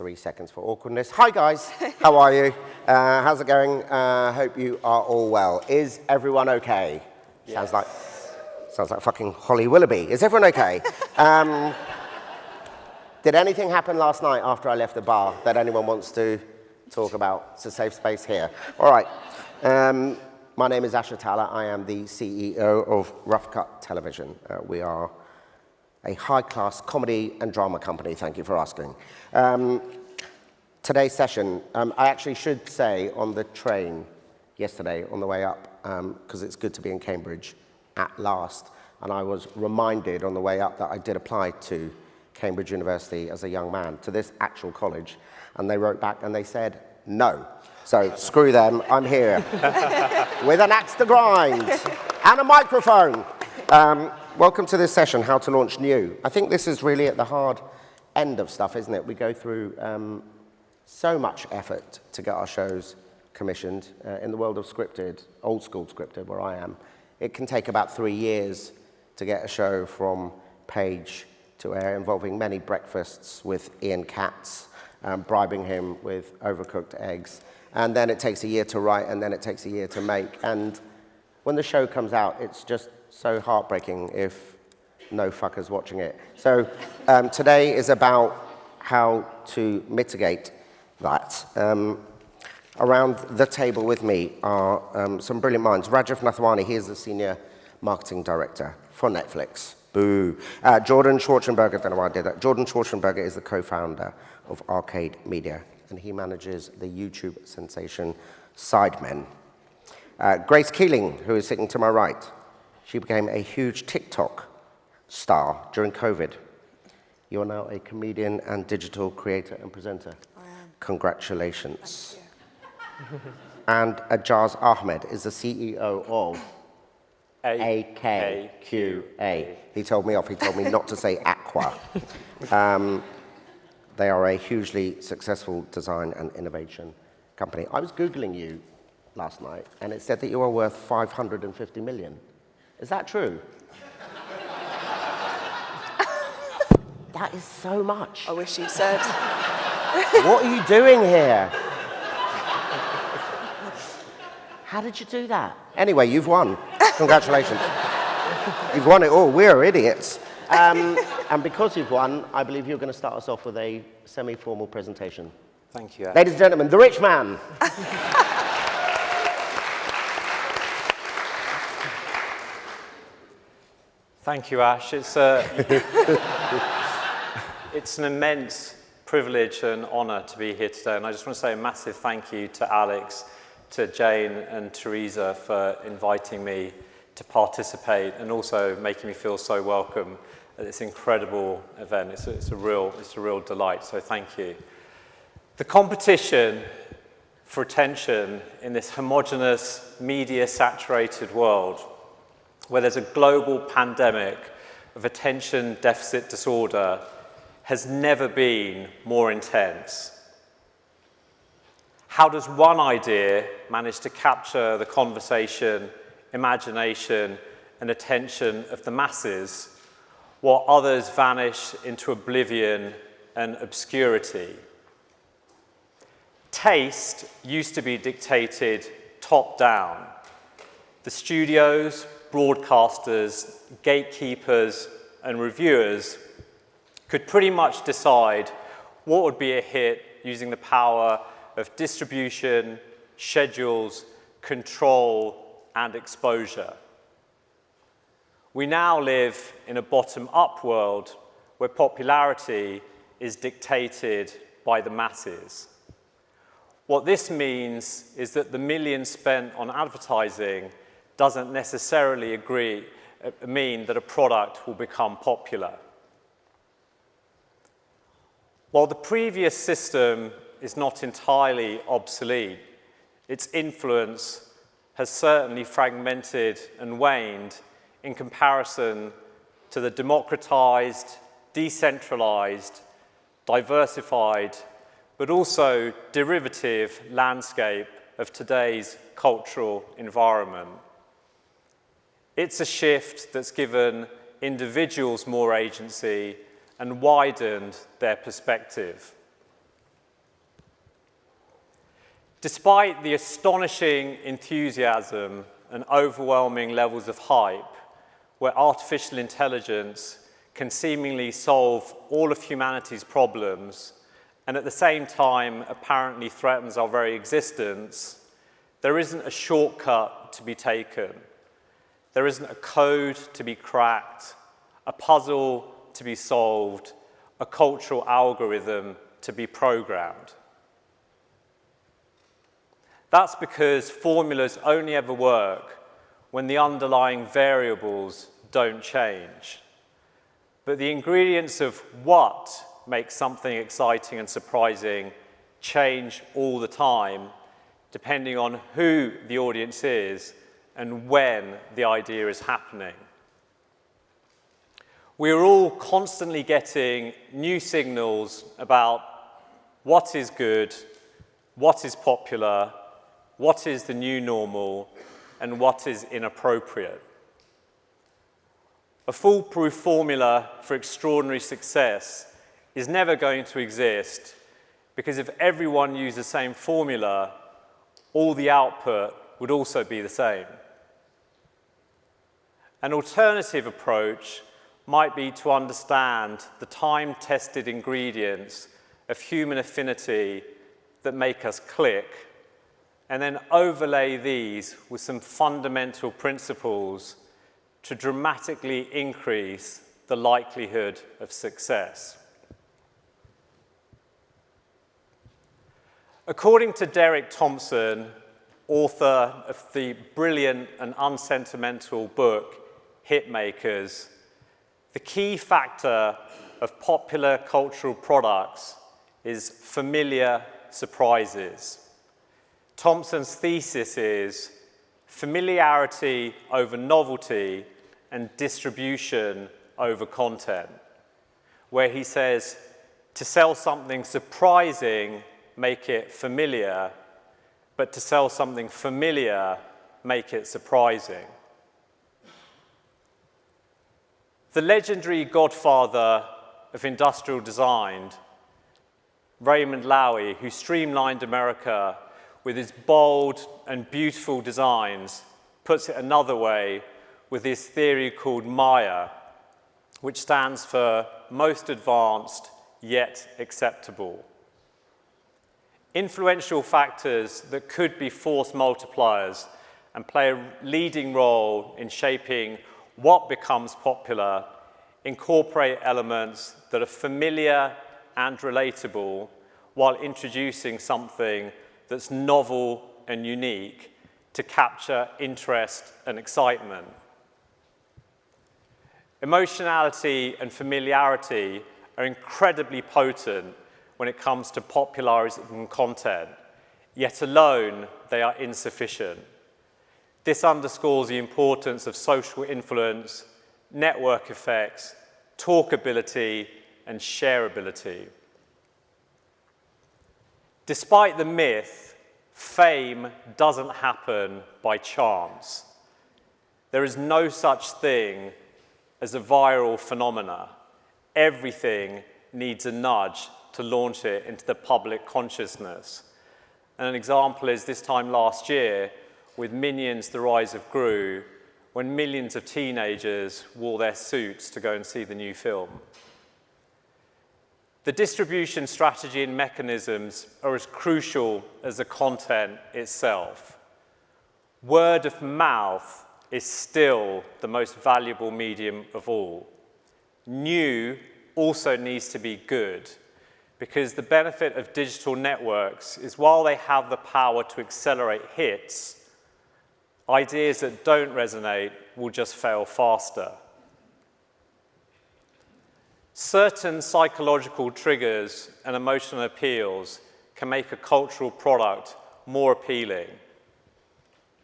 3 seconds for awkwardness. Hi guys, how are you? How's it going? Hope you are all well. Is everyone okay? Yes. Sounds like fucking Holly Willoughby. Is everyone okay? Did anything happen last night after I left the bar that anyone wants to talk about? It's a safe space here. All right. My name is Atalla. I am the CEO of Roughcut Television. We are a high-class comedy and drama company. Thank you for asking. Today's session, I actually should say on the train yesterday on the way up, because it's good to be in Cambridge at last, and I was reminded on the way up that I did apply to Cambridge University as a young man, to this actual college, and they wrote back and they said no. So screw them, I'm here with an axe to grind and a microphone. Welcome to this session, How to Launch New. I think this is really at the hard end of stuff, isn't it? We go through so much effort to get our shows commissioned. In the world of scripted, old school scripted, where I am, it can take about 3 years to get a show from page to air, involving many breakfasts with Ian Katz, bribing him with overcooked eggs. And then it takes a year to write, and then it takes a year to make. And when the show comes out, it's just so heartbreaking if no fucker's watching it. So today is about how to mitigate that. Around the table with me are some brilliant minds. Rajiv Nathwani, he is the Senior Marketing Director for Netflix. Boo. Jordan Schwarzenberger, I don't know why I did that. Jordan Schwarzenberger is the co-founder of Arcade Media, and he manages the YouTube sensation Sidemen. Grace Keeling, who is sitting to my right, she became a huge TikTok star during COVID. You are now a comedian and digital creator and presenter. I am. Congratulations. And Ajaz Ahmed is the CEO of AKQA. He told me off. He told me not to say AKQA. They are a hugely successful design and innovation company. I was Googling you last night, and it said that you are worth 550 million. Is that true? That is so much. I wish you said. What are you doing here? How did you do that? Anyway, you've won. Congratulations. You've won it all. We're idiots. And because you've won, I believe you're going to start us off with a semi-formal presentation. Thank you. Ladies and gentlemen, the rich man. Thank you, Ash. It's an immense privilege and honour to be here today, and I just want to say a massive thank you to Alex, to Jane and Teresa for inviting me to participate and also making me feel so welcome at this incredible event. It's a real delight, so thank you. The competition for attention in this homogenous, media-saturated world, where there's a global pandemic of attention deficit disorder, has never been more intense. How does one idea manage to capture the conversation, imagination, and attention of the masses, while others vanish into oblivion and obscurity? Taste used to be dictated top-down. The studios, broadcasters, gatekeepers, and reviewers could pretty much decide what would be a hit using the power of distribution, schedules, control, and exposure. We now live in a bottom-up world where popularity is dictated by the masses. What this means is that the millions spent on advertising doesn't necessarily mean that a product will become popular. While the previous system is not entirely obsolete, its influence has certainly fragmented and waned in comparison to the democratized, decentralized, diversified, but also derivative landscape of today's cultural environment. It's a shift that's given individuals more agency and widened their perspective. Despite the astonishing enthusiasm and overwhelming levels of hype, where artificial intelligence can seemingly solve all of humanity's problems, and at the same time apparently threatens our very existence, there isn't a shortcut to be taken. There isn't a code to be cracked, a puzzle to be solved, a cultural algorithm to be programmed. That's because formulas only ever work when the underlying variables don't change. But the ingredients of what makes something exciting and surprising change all the time, depending on who the audience is and when the idea is happening. We are all constantly getting new signals about what is good, what is popular, what is the new normal, and what is inappropriate. A foolproof formula for extraordinary success is never going to exist, because if everyone used the same formula, all the output would also be the same. An alternative approach might be to understand the time-tested ingredients of human affinity that make us click, and then overlay these with some fundamental principles to dramatically increase the likelihood of success. According to Derek Thompson, author of the brilliant and unsentimental book Hitmakers, the key factor of popular cultural products is familiar surprises. Thompson's thesis is familiarity over novelty and distribution over content, where he says, to sell something surprising, make it familiar, but to sell something familiar, make it surprising. The legendary godfather of industrial design, Raymond Loewy, who streamlined America with his bold and beautiful designs, puts it another way with his theory called MAIA, which stands for most advanced yet acceptable. Influential factors that could be force multipliers and play a leading role in shaping what becomes popular incorporate elements that are familiar and relatable while introducing something that's novel and unique to capture interest and excitement. Emotionality and familiarity are incredibly potent when it comes to popularizing content, yet alone they are insufficient. This underscores the importance of social influence, network effects, talkability, and shareability. Despite the myth, fame doesn't happen by chance. There is no such thing as a viral phenomena. Everything needs a nudge to launch it into the public consciousness. And an example is this time last year with Minions: The Rise of Gru, when millions of teenagers wore their suits to go and see the new film. The distribution strategy and mechanisms are as crucial as the content itself. Word of mouth is still the most valuable medium of all. New also needs to be good, because the benefit of digital networks is while they have the power to accelerate hits, ideas that don't resonate will just fail faster. Certain psychological triggers and emotional appeals can make a cultural product more appealing.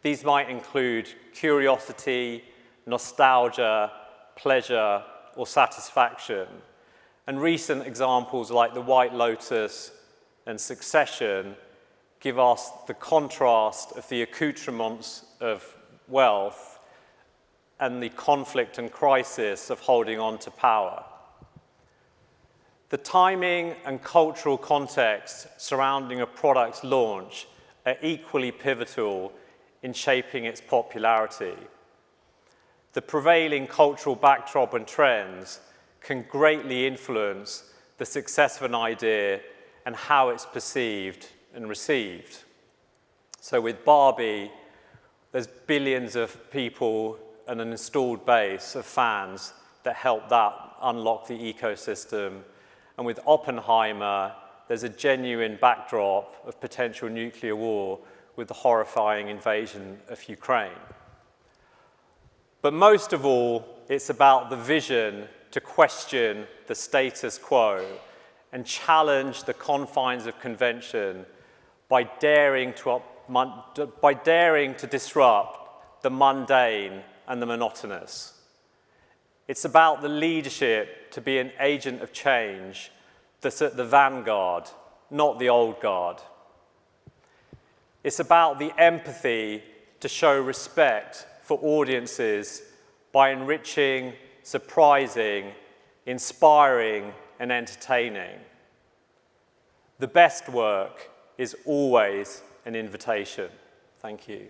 These might include curiosity, nostalgia, pleasure, or satisfaction. And recent examples like The White Lotus and Succession give us the contrast of the accoutrements of wealth and the conflict and crisis of holding on to power. The timing and cultural context surrounding a product's launch are equally pivotal in shaping its popularity. The prevailing cultural backdrop and trends can greatly influence the success of an idea and how it's perceived and received. So with Barbie, there's billions of people and an installed base of fans that help that unlock the ecosystem. And with Oppenheimer, there's a genuine backdrop of potential nuclear war with the horrifying invasion of Ukraine. But most of all, it's about the vision to question the status quo and challenge the confines of convention by daring to disrupt the mundane and the monotonous. It's about the leadership to be an agent of change that's at the vanguard, not the old guard. It's about the empathy to show respect for audiences by enriching, surprising, inspiring, and entertaining. The best work is always an invitation. Thank you.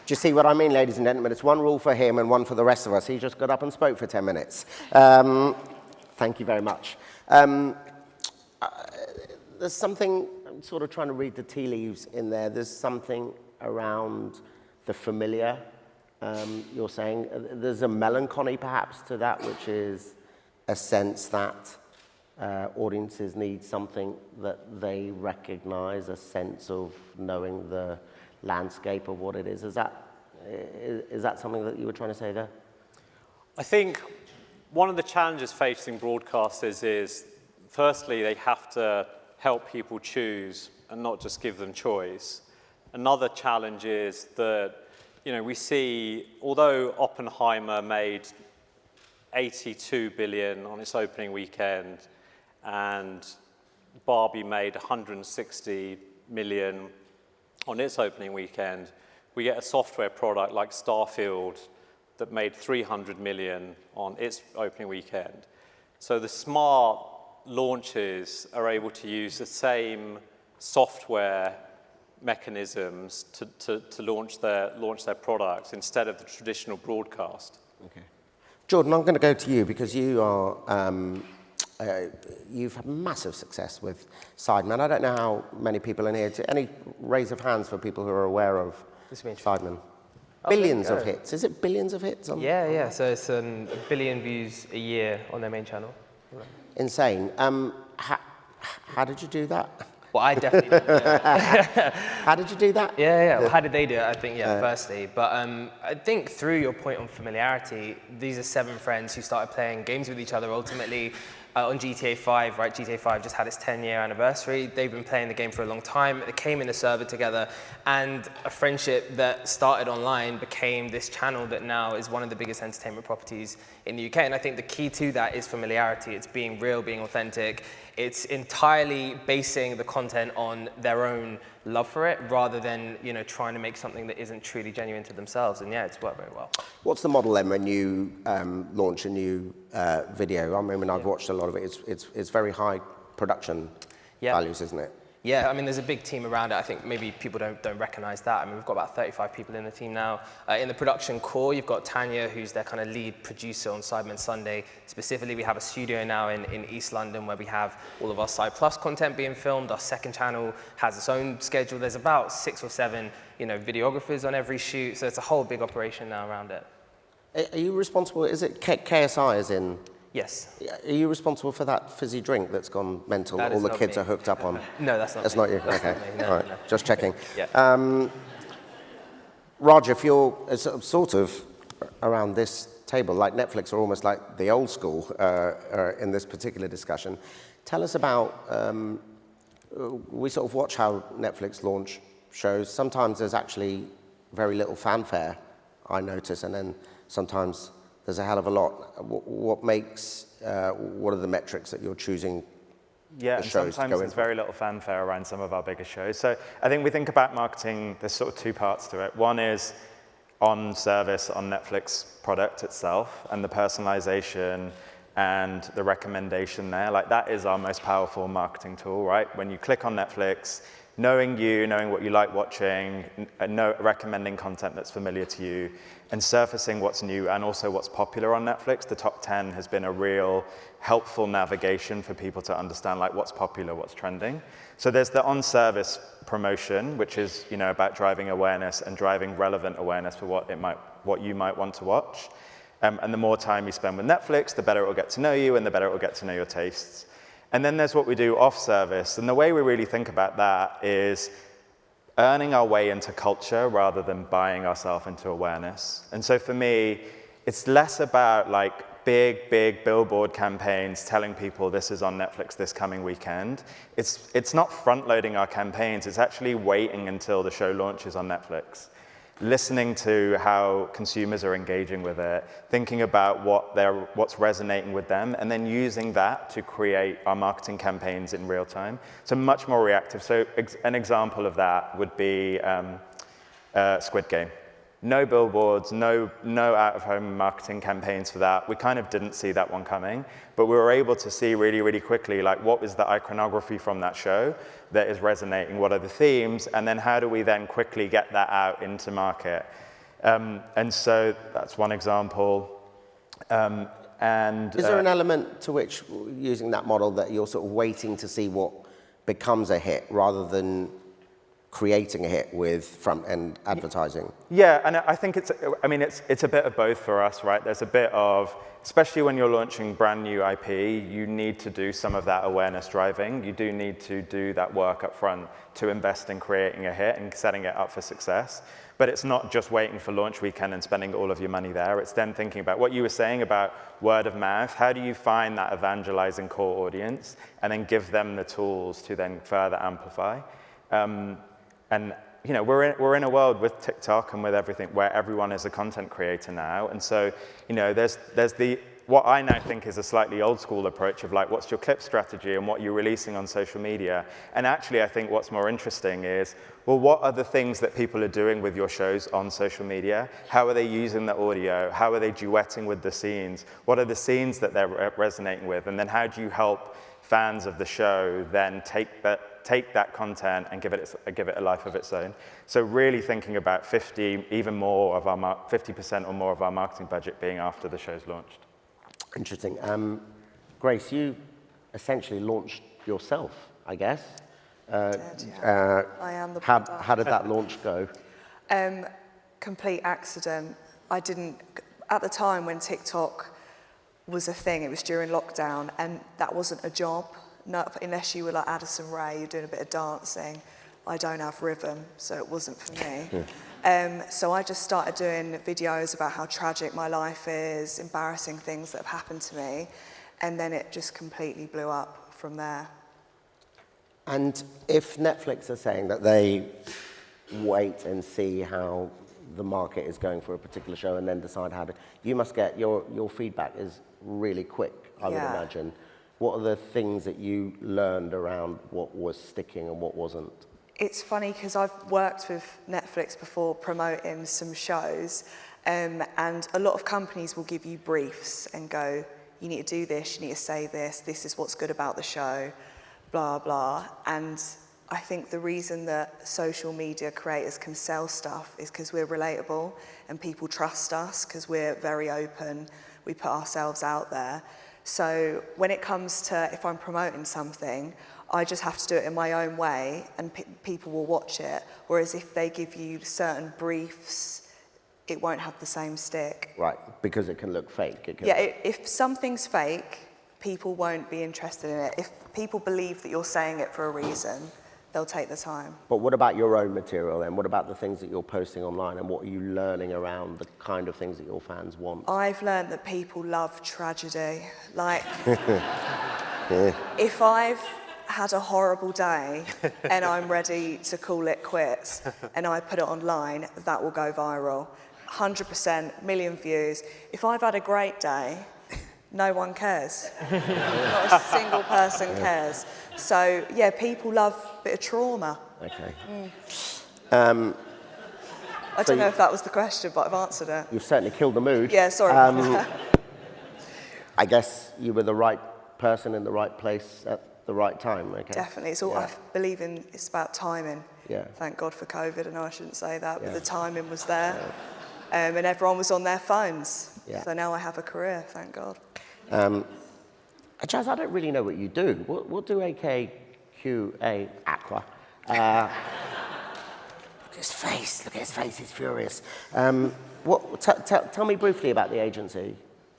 Do you see what I mean, ladies and gentlemen? It's one rule for him and one for the rest of us. He just got up and spoke for 10 minutes. Thank you very much. There's something, I'm sort of trying to read the tea leaves in there. There's something around the familiar, you're saying. There's a melancholy perhaps to that, which is a sense that audiences need something that they recognize, a sense of knowing the landscape of what it is. Is that something that you were trying to say there? I think one of the challenges facing broadcasters is, firstly, they have to help people choose and not just give them choice. Another challenge is that, we see, although Oppenheimer made 82 billion on its opening weekend and Barbie made 160 million on its opening weekend, we get a software product like Starfield that made 300 million on its opening weekend. So the smart launches are able to use the same software mechanisms to launch their products instead of the traditional broadcast. Okay. Jordan, I'm going to go to you because you are you've had massive success with Sidemen. I don't know how many people in here. Any raise of hands for people who are aware of Sidemen? Billions of hits. Is it billions of hits? Yeah. So it's a billion views a year on their main channel. Insane. How did you do that? Well, I definitely did. Yeah. How did you do that? Yeah. Well, how did they do it? I think, firstly. But I think through your point on familiarity, these are 7 friends who started playing games with each other ultimately on GTA 5, right? GTA 5 just had its 10-year anniversary. They've been playing the game for a long time. They came in a server together, and a friendship that started online became this channel that now is one of the biggest entertainment properties in the UK. And I think the key to that is familiarity. It's being real, being authentic. It's entirely basing the content on their own love for it, rather than trying to make something that isn't truly genuine to themselves. And yeah, it's worked very well. What's the model then when you launch a new video? I mean, I've watched a lot of it. It's very high production values, isn't it? Yeah, I mean, there's a big team around it. I think maybe people don't recognize that. I mean, we've got about 35 people in the team now. In the production core, you've got Tanya, who's their kind of lead producer on Sidemen Sunday. Specifically, we have a studio now in East London where we have all of our Side Plus content being filmed. Our second channel has its own schedule. There's about 6 or 7, videographers on every shoot. So it's a whole big operation now around it. Are you responsible? Is it KSI as in? Yes. Are you responsible for that fizzy drink that's gone mental that all the kids are hooked up on? No, that's not That's me. not you? That's okay. not me. No, all right. no. Just checking. Yeah. Raj, if you're sort of around this table, like Netflix are almost like the old school in this particular discussion, tell us about, we sort of watch how Netflix launch shows. Sometimes there's actually very little fanfare, I notice, and then sometimes there's a hell of a lot. What are the metrics that you're choosing? Yeah, and sometimes there's very little fanfare around some of our biggest shows. So I think we think about marketing, there's sort of 2 parts to it. One is on service, on Netflix product itself, and the personalization and the recommendation there. Like, that is our most powerful marketing tool, right? When you click on Netflix, knowing you, knowing what you like watching, recommending content that's familiar to you, and surfacing what's new and also what's popular on Netflix. The top 10 has been a real helpful navigation for people to understand, like, what's popular, what's trending. So there's the on-service promotion, which is, you know, about driving awareness and driving relevant awareness for what you might want to watch. And the more time you spend with Netflix, the better it will get to know you and the better it will get to know your tastes. And then there's what we do off-service. And the way we really think about that is earning our way into culture rather than buying ourselves into awareness. And so for me, it's less about like big billboard campaigns telling people this is on Netflix this coming weekend. It's not front-loading our campaigns. It's actually waiting until the show launches on Netflix, listening to how consumers are engaging with it, thinking about what's resonating with them, and then using that to create our marketing campaigns in real time. So much more reactive. So an example of that would be Squid Game. No billboards, no out-of-home marketing campaigns for that. We kind of didn't see that one coming, but we were able to see really, really quickly, like, what was the iconography from that show that is resonating, what are the themes, and then how do we then quickly get that out into market. And so that's one example. And is there an element to which, using that model, that you're sort of waiting to see what becomes a hit rather than creating a hit with front-end advertising? Yeah, and I think it's a bit of both for us, right? There's a bit of, especially when you're launching brand new IP, you need to do some of that awareness driving. You do need to do that work up front to invest in creating a hit and setting it up for success. But it's not just waiting for launch weekend and spending all of your money there. It's then thinking about what you were saying about word of mouth. How do you find that evangelizing core audience and then give them the tools to then further amplify? And you know, we're in a world with TikTok and with everything where everyone is a content creator now, and so, you know, there's what I now think is a slightly old school approach of like, what's your clip strategy and what you're releasing on social media. And actually, I think what's more interesting is, well, what are the things that people are doing with your shows on social media? How are they using the audio? How are they duetting with the scenes? What are the scenes that they're resonating with? And then how do you help fans of the show then take that content and give it a life of its own? So really thinking about 50% or more of our marketing budget being after the show's launched. Interesting. Grace, you essentially launched yourself, I guess. I am the product. How did that launch go? Complete accident. I didn't, at the time when TikTok was a thing, it was during lockdown, and that wasn't a job. No, unless you were like Addison Rae, you're doing a bit of dancing. I don't have rhythm, so it wasn't for me. So I just started doing videos about how tragic my life is, embarrassing things that have happened to me, and then it just completely blew up from there. And if Netflix are saying that they wait and see how the market is going for a particular show and then decide how to, you must get, your feedback is really quick, I would imagine. What are the things that you learned around what was sticking and what wasn't? It's funny because I've worked with Netflix before promoting some shows, and a lot of companies will give you briefs and go, you need to do this, you need to say this, this is what's good about the show, blah, blah. And I think the reason that social media creators can sell stuff is because we're relatable and people trust us because we're very open, we put ourselves out there. So when it comes to if I'm promoting something, I just have to do it in my own way and people will watch it. Whereas if they give you certain briefs, it won't have the same stick. Right, because it can look fake. If something's fake, people won't be interested in it. If people believe that you're saying it for a reason, they'll take the time. But what about your own material then? What about the things that you're posting online and what are you learning around the kind of things that your fans want? I've learned that people love tragedy. Like, if I've had a horrible day and I'm ready to call it quits and I put it online, that will go viral. 100%, million views. If I've had a great day, no one cares. Not a single person cares. So, yeah, people love a bit of trauma. Okay. I don't know if that was the question, but I've answered it. You've certainly killed the mood. Yeah, sorry. I guess you were the right person in the right place at the right time, okay? Definitely. It's all, I believe it's about timing. Yeah. Thank God for COVID. I know I shouldn't say that, but Yeah. the timing was there. And everyone was on their phones. Yeah. So now I have a career, thank God. Ajaz, I don't really know what you do. What do AKQA, AKQA? Look at his face, he's furious. Tell me briefly about the agency.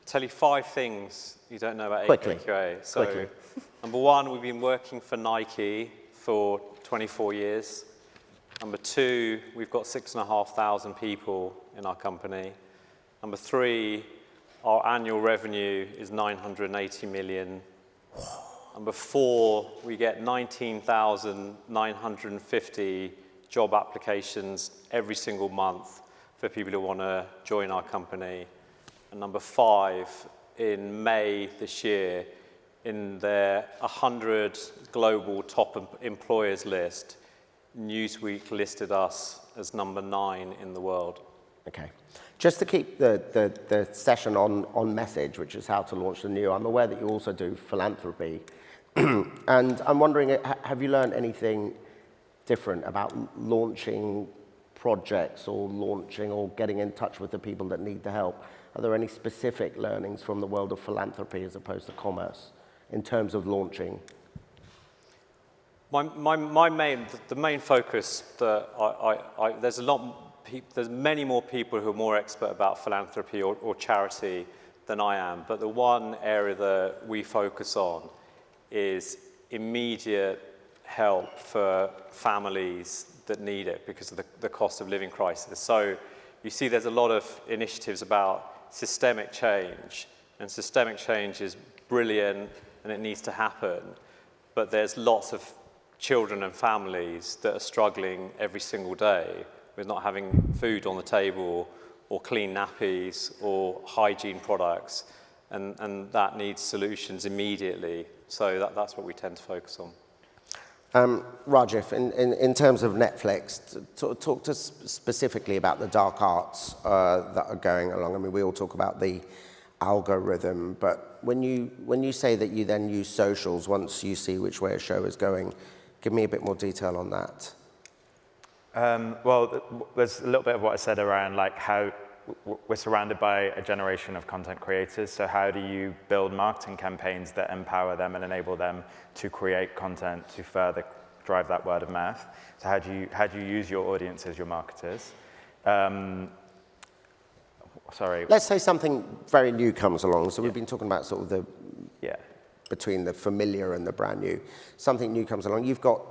Tell you 5 things you don't know about Quickly. AKQA. So, Quickly. number 1, we've been working for Nike for 24 years. Number 2, we've got 6,500 people in our company. Number 3, our annual revenue is 980 million. Number 4, we get 19,950 job applications every single month for people who want to join our company. And number 5, in May this year, in their 100 global top employers list, Newsweek listed us as number 9 in the world. Okay. Just to keep the session on message, which is how to launch the new, I'm aware that you also do philanthropy. And I'm wondering, have you learned anything different about launching projects or launching or getting in touch with the people that need the help? Are there any specific learnings from the world of philanthropy as opposed to commerce in terms of launching? The main focus that there's many more people who are more expert about philanthropy or charity than I am, but the one area that we focus on is immediate help for families that need it because of the cost of living crisis. So you see there's a lot of initiatives about systemic change, and systemic change is brilliant and it needs to happen, but there's lots of children and families that are struggling every single day with not having food on the table or clean nappies or hygiene products, and that needs solutions immediately. So that's what we tend to focus on. Rajiv, in terms of Netflix, talk to us specifically about the dark arts that are going along. I mean, we all talk about the algorithm, but when you say that you then use socials once you see which way a show is going, give me a bit more detail on that. Well, there's a little bit of what I said around like how we're surrounded by a generation of content creators. So how do you build marketing campaigns that empower them and enable them to create content to further drive that word of mouth? So how do you use your audience as your marketers? Sorry. Let's say something very new comes along. So we've been talking about sort of between the familiar and the brand new. Something new comes along. You've got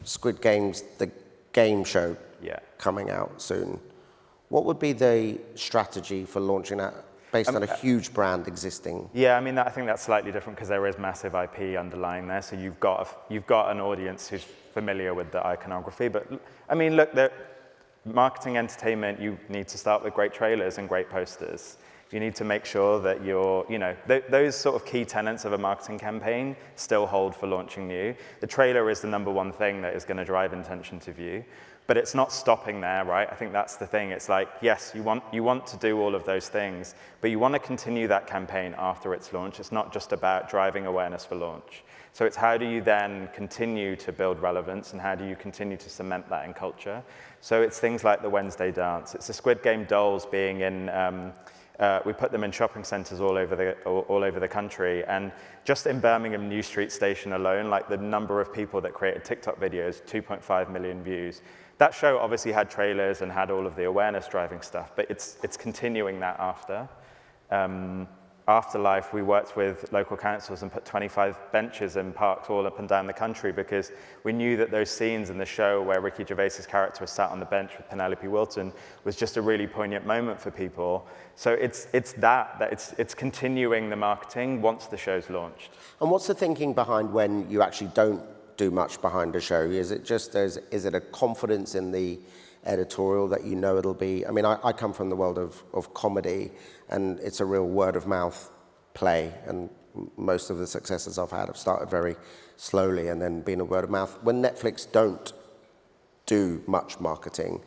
Squid Games, the game show, coming out soon. What would be the strategy for launching that based on a huge brand existing? Yeah, I mean, I think that's slightly different because there is massive IP underlying there. So you've got an audience who's familiar with the iconography. But I mean, look, marketing entertainment, you need to start with great trailers and great posters. You need to make sure that those sort of key tenets of a marketing campaign still hold for launching new. The trailer is the number one thing that is going to drive intention to view. But it's not stopping there, right? I think that's the thing. It's like, yes, you want to do all of those things, but you want to continue that campaign after its launch. It's not just about driving awareness for launch. So it's how do you then continue to build relevance and how do you continue to cement that in culture? So it's things like the Wednesday dance. It's the Squid Game dolls being in, we put them in shopping centers all over the country. And just in Birmingham New Street Station alone, like the number of people that created TikTok videos, 2.5 million views. That show obviously had trailers and had all of the awareness driving stuff, but it's continuing that after. Afterlife, we worked with local councils and put 25 benches in parks all up and down the country because we knew that those scenes in the show where Ricky Gervais's character was sat on the bench with Penelope Wilton was just a really poignant moment for people. So it's continuing the marketing once the show's launched. And what's the thinking behind when you actually don't do much behind a show? Is it just is it a confidence in the editorial that you know it'll be? I mean, I come from the world of comedy, and it's a real word of mouth play, and most of the successes I've had have started very slowly and then been a word of mouth. When Netflix don't do much marketing,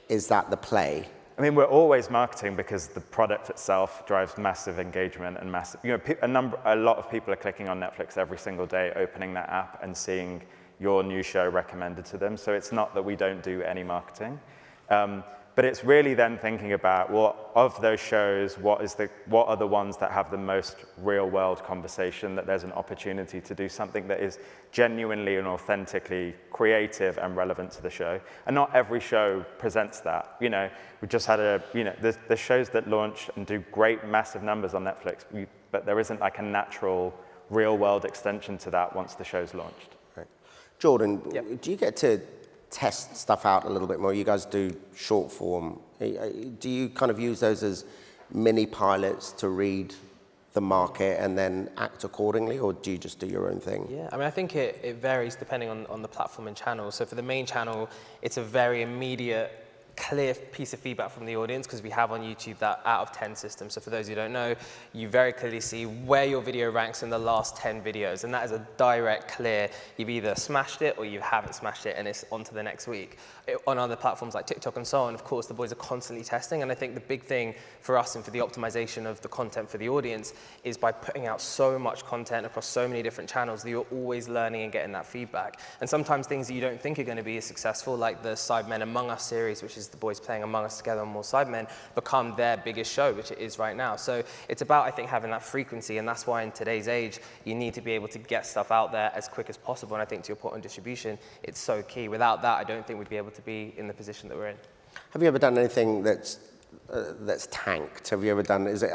is that the play? I mean, we're always marketing because the product itself drives massive engagement and massive, you know, a lot of people are clicking on Netflix every single day, opening that app and seeing your new show recommended to them. So it's not that we don't do any marketing. But it's really then thinking about what of those shows, what are the ones that have the most real world conversation, that there's an opportunity to do something that is genuinely and authentically creative and relevant to the show. And not every show presents that. You know, we just had the shows that launch and do great massive numbers on Netflix, but there isn't like a natural real world extension to that once the show's launched. Right. Jordan, do you get to test stuff out a little bit more? You guys do short form. Do you kind of use those as mini pilots to read the market and then act accordingly, or do you just do your own thing? Yeah, I mean, I think it varies depending on the platform and channel. So for the main channel, it's a very immediate, clear piece of feedback from the audience, because we have on YouTube that out of 10 system. So for those who don't know, you very clearly see where your video ranks in the last 10 videos. And that is a direct, clear, you've either smashed it or you haven't smashed it, and it's on to the next week. On other platforms like TikTok and so on, of course, the boys are constantly testing. And I think the big thing for us and for the optimization of the content for the audience is by putting out so much content across so many different channels that you're always learning and getting that feedback. And sometimes things that you don't think are going to be as successful, like the Sidemen Among Us series, which is the boys playing Among Us together on more Sidemen, become their biggest show, which it is right now. So it's about, I think, having that frequency, and that's why in today's age, you need to be able to get stuff out there as quick as possible. And I think to your point on distribution, it's so key. Without that, I don't think we'd be able to be in the position that we're in. Have you ever done anything that's tanked? Have you ever done? Is it?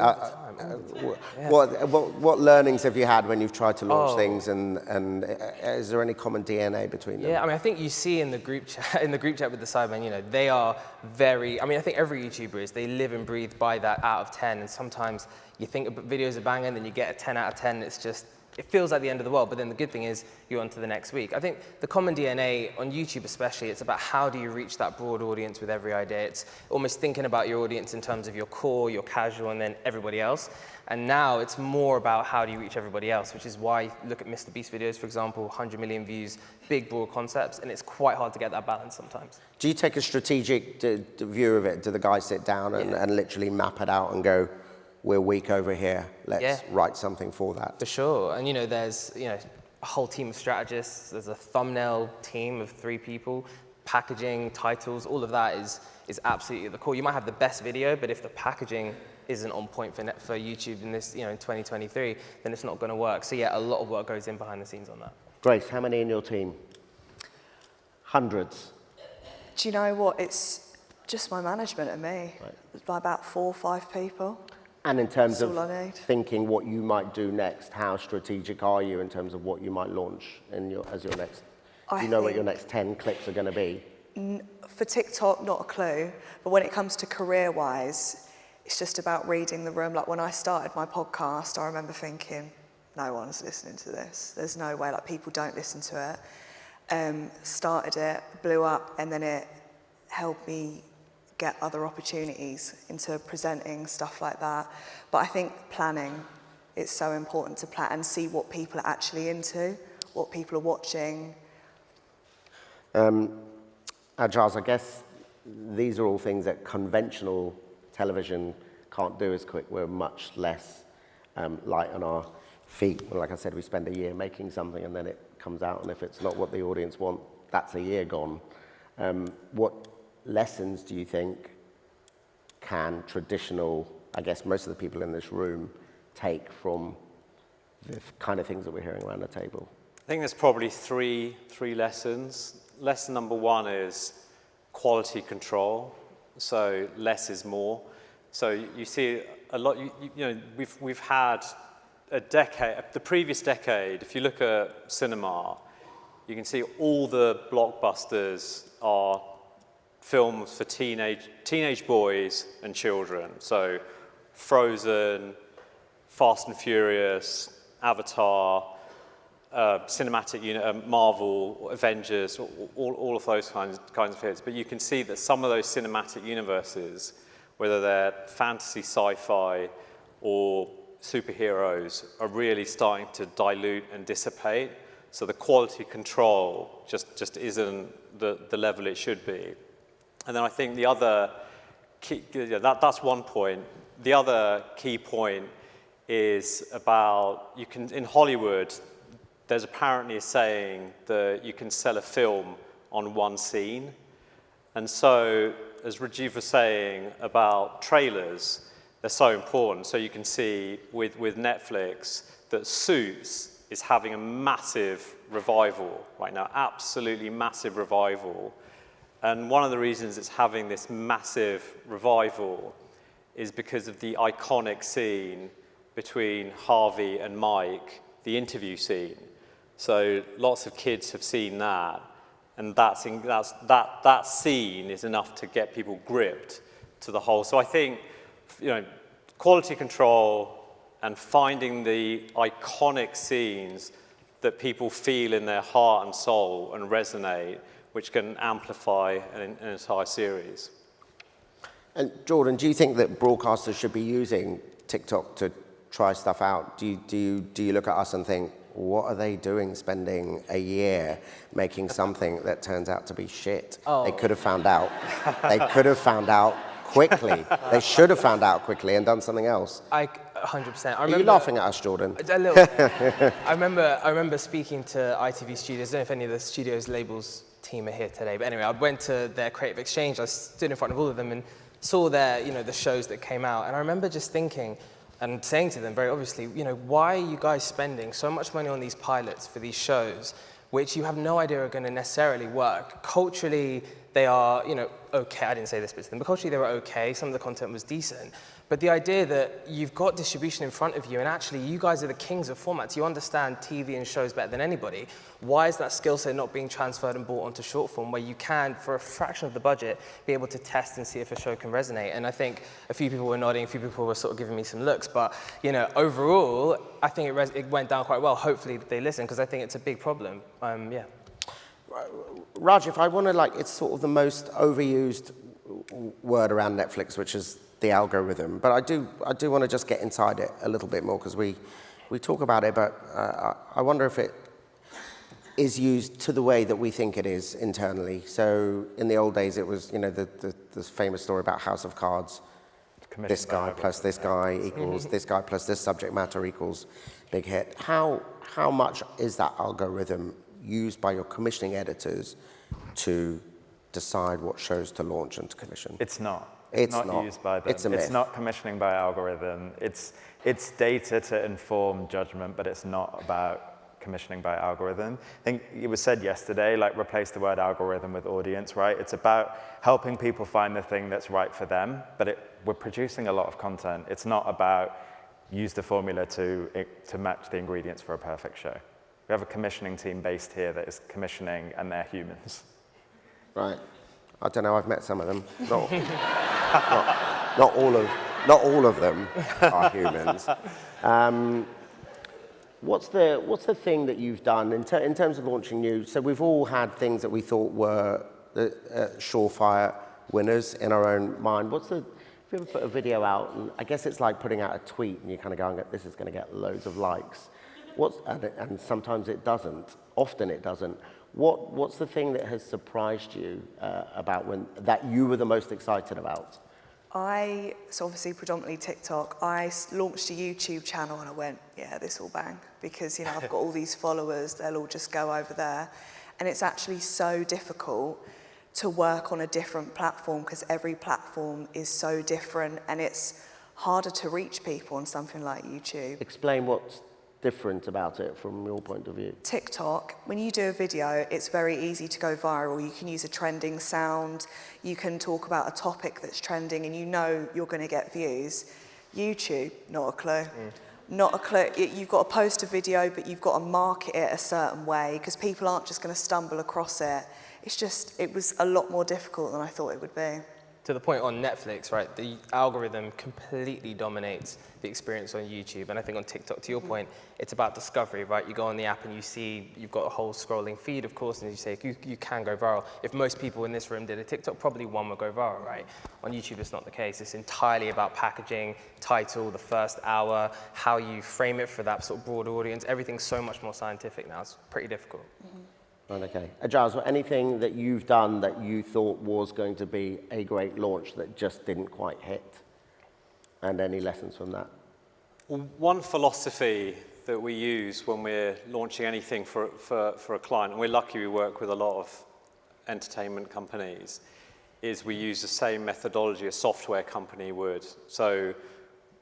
What learnings have you had when you've tried to launch things, and is there any common DNA between them? Yeah, I mean, I think you see in the group chat with the Sidemen, you know, they are very. I mean, I think every YouTuber is. They live and breathe by that out of 10, and sometimes you think videos are banging, then you get a 10 out of 10. It's just. It feels like the end of the world, but then the good thing is you're on to the next week. I think the common DNA on YouTube especially, it's about how do you reach that broad audience with every idea. It's almost thinking about your audience in terms of your core, your casual, and then everybody else. And now it's more about how do you reach everybody else, which is why look at Mr. Beast videos, for example, 100 million views, big, broad concepts, and it's quite hard to get that balance sometimes. Do you take a strategic view of it? Do the guys sit down and literally map it out and go, we're weak over here, let's write something for that? For sure. And there's a whole team of strategists, there's a thumbnail team of 3 people, packaging, titles, all of that is absolutely at the core. You might have the best video, but if the packaging isn't on point for YouTube in this, in 2023, then it's not going to work. So yeah, a lot of work goes in behind the scenes on that. Grace, how many in your team? Hundreds. Do you know what? It's just my management and me. Right. By about 4 or 5 people. And in terms of thinking what you might do next, how strategic are you in terms of what you might launch as your next? Do you know what your next 10 clips are going to be? For TikTok, not a clue. But when it comes to career-wise, it's just about reading the room. Like when I started my podcast, I remember thinking, no one's listening to this. There's no way, like people don't listen to it. Started it, blew up, and then it helped me get other opportunities into presenting, stuff like that. But I think planning, it's so important to plan and see what people are actually into, what people are watching. Ajaz, I guess these are all things that conventional television can't do as quick. We're much less light on our feet. Like I said, we spend a year making something and then it comes out, and if it's not what the audience want, that's a year gone. What lessons do you think can traditional, I guess most of the people in this room, take from the kind of things that we're hearing around the table? I think there's probably three lessons. Lesson number 1 is quality control. So less is more. So you see a lot, we've had a decade, the previous decade, if you look at cinema, you can see all the blockbusters are films for teenage boys and children. So Frozen, Fast and Furious, Avatar, cinematic Marvel, Avengers, all of those kinds of hits. But you can see that some of those cinematic universes, whether they're fantasy, sci-fi, or superheroes, are really starting to dilute and dissipate. So the quality control just isn't the level it should be. And then I think the other that's one point. The other key point is about, in Hollywood, there's apparently a saying that you can sell a film on one scene. And so, as Rajiv was saying about trailers, they're so important. So you can see with Netflix that Suits is having a massive revival right now, absolutely massive revival. And one of the reasons it's having this massive revival is because of the iconic scene between Harvey and Mike, the interview scene. So lots of kids have seen that, and that scene is enough to get people gripped to the whole. So I think, quality control and finding the iconic scenes that people feel in their heart and soul and resonate, which can amplify an entire series. And Jordan, do you think that broadcasters should be using TikTok to try stuff out? Do you look at us and think, what are they doing spending a year making something that turns out to be shit? Oh. They could have found out. They could have found out quickly. They should have found out quickly and done something else. 100%. Are you laughing at us, Jordan? A little bit. I remember speaking to ITV Studios. I don't know if any of the studios labels team are here today, but anyway, I went to their creative exchange. I stood in front of all of them and saw their, the shows that came out. And I remember just thinking and saying to them very obviously, why are you guys spending so much money on these pilots for these shows, which you have no idea are going to necessarily work? Culturally, they are, okay. I didn't say this bit to them, but culturally they were okay. Some of the content was decent. But the idea that you've got distribution in front of you, and actually you guys are the kings of formats. You understand TV and shows better than anybody. Why is that skill set not being transferred and brought onto short form, where you can, for a fraction of the budget, be able to test and see if a show can resonate? And I think a few people were nodding, a few people were sort of giving me some looks. But overall, I think it went down quite well. Hopefully they listen, because I think it's a big problem. Yeah. Rajiv, I want to it's sort of the most overused word around Netflix, which is the algorithm. But I do want to just get inside it a little bit more, because we talk about it, but I wonder if it is used to the way that we think it is internally. So in the old days, it was, the famous story about House of Cards. This guy plus this guy equals this guy plus this subject matter equals big hit. How much is that algorithm used by your commissioning editors to decide what shows to launch and to commission? It's not. It's not used by them. It's a myth. It's not commissioning by algorithm. It's data to inform judgment, but it's not about commissioning by algorithm. I think it was said yesterday, replace the word algorithm with audience, right? It's about helping people find the thing that's right for them, but we're producing a lot of content. It's not about use the formula to match the ingredients for a perfect show. We have a commissioning team based here that is commissioning, and they're humans. Right. I don't know. I've met some of them. Not all of them are humans. What's the thing that you've done in terms of launching new? So we've all had things that we thought were surefire winners in our own mind. If you ever put a video out, and I guess it's like putting out a tweet, and you kind of go, this is going to get loads of likes. And sometimes it doesn't. Often it doesn't. What's the thing that has surprised you that you were the most excited about? So obviously predominantly TikTok. I launched a YouTube channel and I went, yeah, this will bang, because I've got all these followers, they'll all just go over there. And it's actually so difficult to work on a different platform, because every platform is so different, and it's harder to reach people on something like YouTube. Explain what's different about it from your point of view. TikTok, when you do a video, it's very easy to go viral. You can use a trending sound, you can talk about a topic that's trending, and you're going to get views. YouTube, not a clue. Not a clue. You've got to post a video, but you've got to market it a certain way, because people aren't just going to stumble across it. It was a lot more difficult than I thought it would be. To the point on Netflix, right, the algorithm completely dominates the experience on YouTube. And I think on TikTok, to your point, it's about discovery, right? You go on the app and you've got a whole scrolling feed, of course, and you say you can go viral. If most people in this room did a TikTok, probably one would go viral, right? On YouTube, it's not the case. It's entirely about packaging, title, the first hour, how you frame it for that sort of broader audience. Everything's so much more scientific now. It's pretty difficult. Right, okay. Ajaz, anything that you've done that you thought was going to be a great launch that just didn't quite hit? And any lessons from that? Well, one philosophy that we use when we're launching anything for a client, and we're lucky we work with a lot of entertainment companies, is we use the same methodology a software company would. So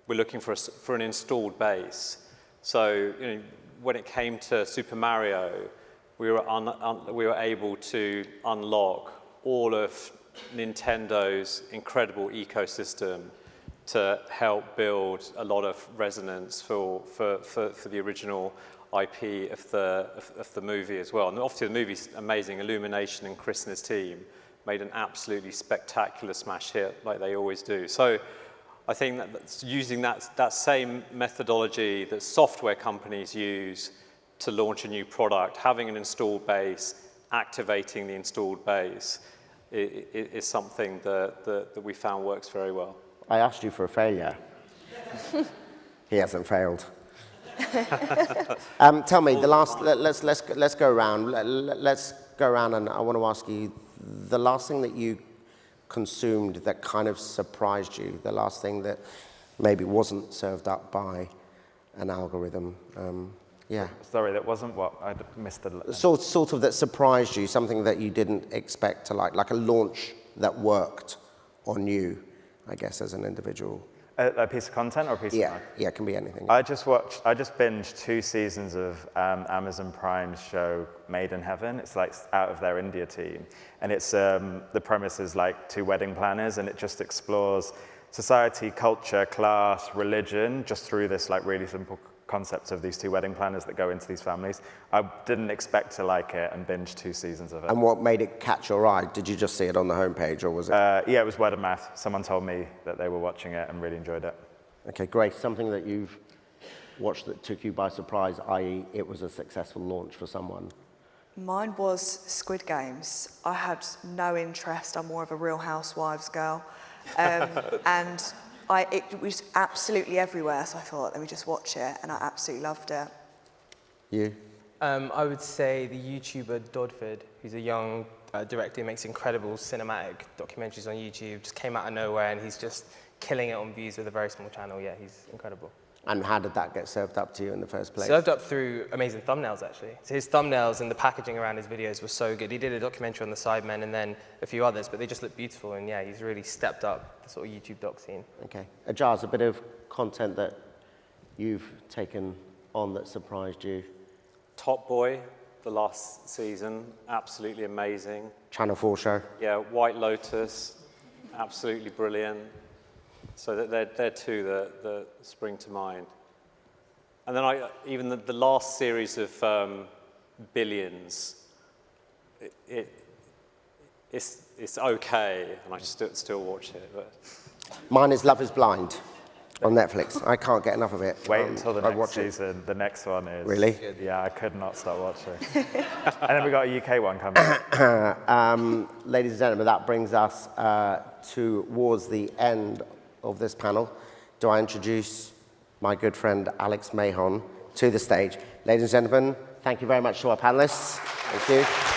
we're looking for an installed base. So when it came to Super Mario, we were able to unlock all of Nintendo's incredible ecosystem to help build a lot of resonance for the original IP of the movie as well. And obviously the movie's amazing. Illumination and Chris and his team made an absolutely spectacular smash hit like they always do. So I think that using that same methodology that software companies use to launch a new product, having an installed base, activating the installed base is something that we found works very well. I asked you for a failure. He hasn't failed. Tell me, the last, let's go around. Let's go around, and I want to ask you, the last thing that you consumed that kind of surprised you, the last thing that maybe wasn't served up by an algorithm. Yeah. Sorry, that wasn't what? I missed the... Sort of that surprised you, something that you didn't expect to like a launch that worked on you, I guess, as an individual. A piece of content or a piece of content? Yeah, it can be anything. I just binged 2 seasons of Amazon Prime's show Made in Heaven. It's like out of their India team. And it's, the premise is like 2 wedding planners, and it just explores society, culture, class, religion, just through this like really simple concept of these 2 wedding planners that go into these families. I didn't expect to like it and binge 2 seasons of it. And what made it catch your eye? Did you just see it on the homepage, or was it? Yeah, it was word of mouth. Someone told me that they were watching it and really enjoyed it. Okay, great. Something that you've watched that took you by surprise, i.e. it was a successful launch for someone. Mine was Squid Games. I had no interest. I'm more of a Real Housewives girl. And it was absolutely everywhere, so I thought, let me just watch it, and I absolutely loved it. You? I would say the YouTuber Dodford, who's a young director who makes incredible cinematic documentaries on YouTube, just came out of nowhere, and he's just killing it on views with a very small channel. Yeah, he's incredible. And how did that get served up to you in the first place? Served up through amazing thumbnails, actually. So his thumbnails and the packaging around his videos were so good. He did a documentary on the Sidemen and then a few others, but they just look beautiful. And yeah, he's really stepped up the sort of YouTube doc scene. Okay. Ajaz, a bit of content that you've taken on that surprised you? Top Boy, the last season, absolutely amazing. Channel 4 show? Yeah, White Lotus, absolutely brilliant. So they're 2 that spring to mind. And then even the last series of Billions, it's okay, and I still watch it. But. Mine is Love is Blind on Netflix. I can't get enough of it. Wait until the next season. The next one is... Really? Yeah, I could not stop watching. And then we got a UK one coming. Ladies and gentlemen, that brings us towards the end of this panel. Do I introduce my good friend Alex Mahon to the stage? Ladies and gentlemen, thank you very much to our panelists. Thank you.